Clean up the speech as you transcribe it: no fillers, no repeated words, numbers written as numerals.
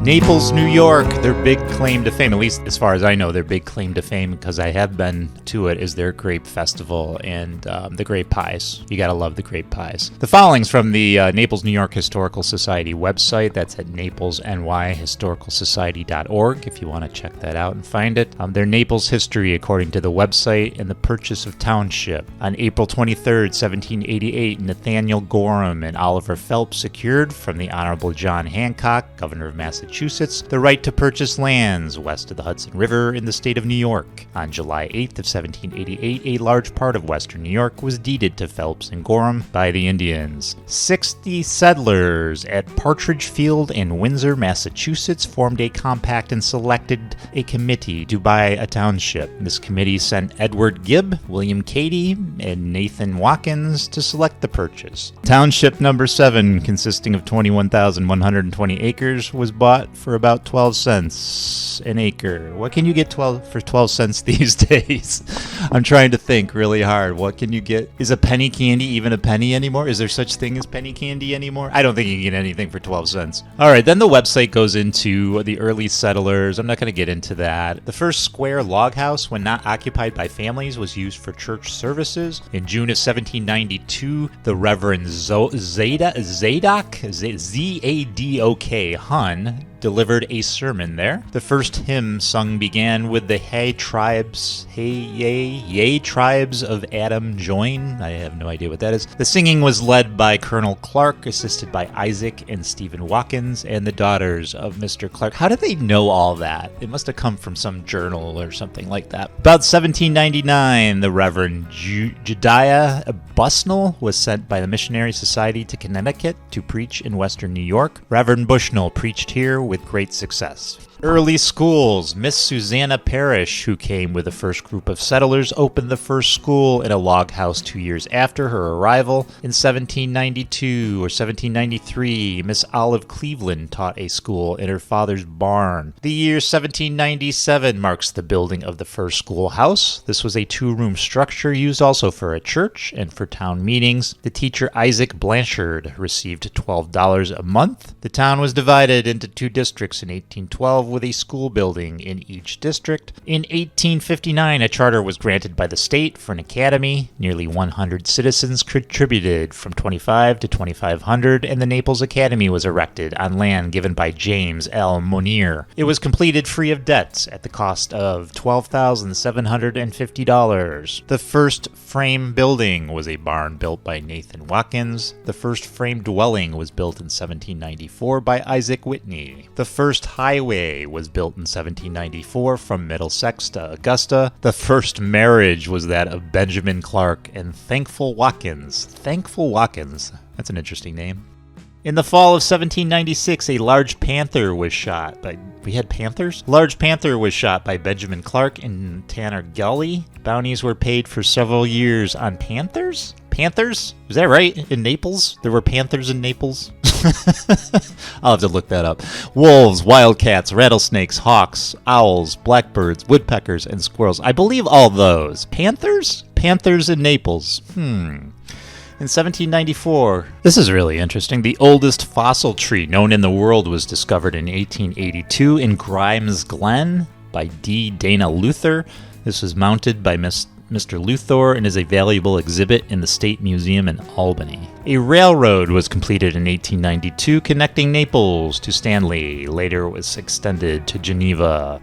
Naples, New York, their big claim to fame, at least as far as I know, their big claim to fame, because I have been to it, is their Grape Festival and the grape pies. You gotta love the grape pies. The following's from the Naples, New York Historical Society website. That's at naplesnyhistoricalsociety.org if you want to check that out and find it. Their Naples history, according to the website, and the purchase of township. On April 23rd, 1788, Nathaniel Gorham and Oliver Phelps secured from the Honorable John Hancock, governor of Massachusetts, the right to purchase lands west of the Hudson River in the state of New York. On July 8th of 1788, a large part of western New York was deeded to Phelps and Gorham by the Indians. 60 settlers at Partridge Field in Windsor, Massachusetts formed a compact and selected a committee to buy a township. This committee sent Edward Gibb, William Cady, and Nathan Watkins to select the purchase. Township number 7, consisting of 21,120 acres, was bought for about 12 cents an acre. What can you get for 12 cents these days? I'm trying to think really hard. What can you get? Is a penny candy even a penny anymore? Is there such thing as penny candy anymore? I don't think you can get anything for 12 cents. All right, then the website goes into the early settlers. I'm not going to get into that. The first square log house, when not occupied by families, was used for church services. In June of 1792, the Reverend Zadok Hun delivered a sermon there. The first hymn sung began with the Hey tribes of Adam join. I have no idea what that is. The singing was led by Colonel Clark, assisted by Isaac and Stephen Watkins, and the daughters of Mr. Clark. How did they know all that? It must have come from some journal or something like that. About 1799, the Reverend Jediah Bushnell was sent by the Missionary Society to Connecticut to preach in western New York. Reverend Bushnell preached here with great success. Early schools. Miss Susanna Parrish, who came with the first group of settlers, opened the first school in a log house 2 years after her arrival. In 1792 or 1793, Miss Olive Cleveland taught a school in her father's barn. The year 1797 marks the building of the first schoolhouse. This was a 2-room structure used also for a church and for town meetings. The teacher Isaac Blanchard received $12 a month. The town was divided into 2 districts in 1812, with a school building in each district. In 1859, a charter was granted by the state for an academy. Nearly 100 citizens contributed from 25 to 2,500, and the Naples Academy was erected on land given by James L. Monier. It was completed free of debts at the cost of $12,750. The first frame building was a barn built by Nathan Watkins. The first frame dwelling was built in 1794 by Isaac Whitney. The first highway was built in 1794 from Middlesex to Augusta. The first marriage was that of Benjamin Clark and Thankful Watkins. Thankful Watkins. That's an interesting name. In the fall of 1796, a large panther was shot by... We had panthers? Large panther was shot by Benjamin Clark in Tanner Gully. Bounties were paid for several years on panthers? Panthers? Is that right? In Naples? There were panthers in Naples? I'll have to look that up. Wolves, wildcats, rattlesnakes, hawks, owls, blackbirds, woodpeckers, and squirrels. I believe all those. Panthers? Panthers in Naples. In 1794, this is really interesting, the oldest fossil tree known in the world was discovered in 1882 in Grimes Glen by D. Dana Luther. This was mounted by Mr. Luthor and is a valuable exhibit in the State Museum in Albany. A railroad was completed in 1892 connecting Naples to Stanley. Later it was extended to Geneva.